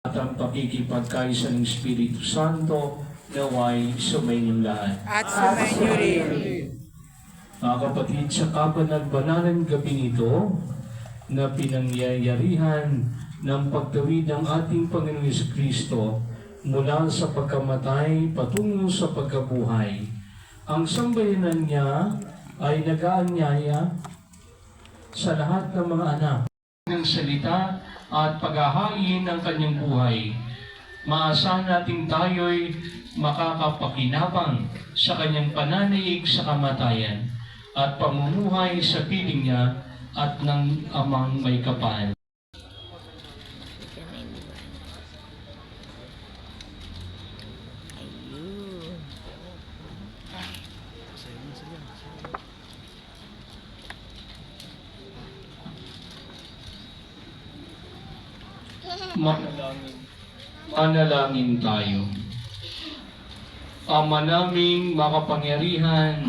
at ang pakikipagkaisa ng Espiritu Santo naway sumayin lahat. At sumainyo rin. Mga kapatid, sa kabanag-banalang gabi ito na pinangyayarihan ng pagtawid ng ating Panginoong Jesucristo mula sa pagkamatay patungo sa pagkabuhay, ang sambayanan niya ay nag-aanyaya sa lahat ng mga anak ng salita at paghahain ng kanyang buhay. Maasahan natin tayo'y makakapakinabang sa kanyang pananaig sa kamatayan at pamumuhay sa piling niya at ng amang may kapal. Manalangin tayo. Ama naming makapangyarihan,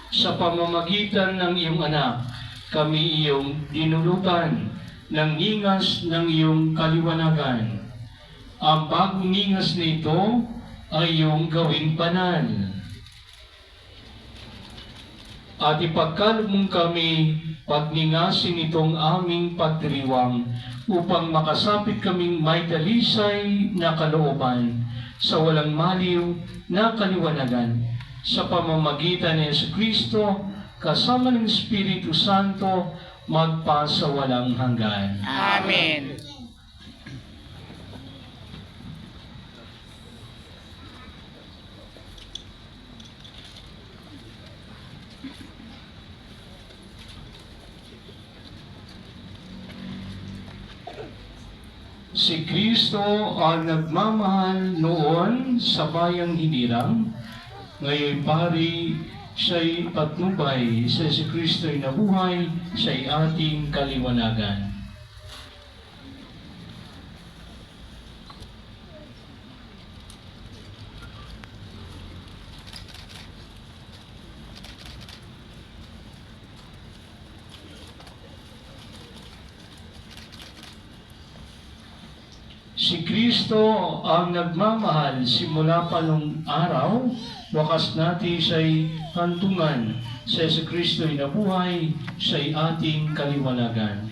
sa pamamagitan ng iyong anak, kami iyong dinulutan ng ingas ng iyong kaliwanagan. Ang bagong ingas nito ay iyong gawing banal. At ipagkaloob mong kami pagningasin itong aming pagdiriwang upang makasapit kaming may dalisay na kalooban sa walang maliw na kaliwanagan sa pamamagitan ni Jesucristo kasama ng Espiritu Santo magpa sa walang hanggan. Amen. Si Kristo ang nagmamahal noon sa bayang hinirang, ngayon pari siya'y patnubay, si Kristo'y nabuhay, siya'y ating kaliwanagan. Si Kristo ang nagmamahal simula pa nung araw, wakas natin siya'y hantungan. Si Kristo'y nabuhay, siya'y ating kaliwanagan.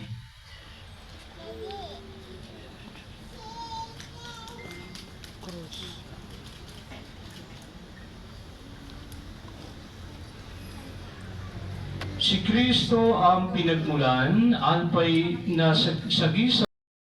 Si Kristo ang pinagmulan, alpay na sagisa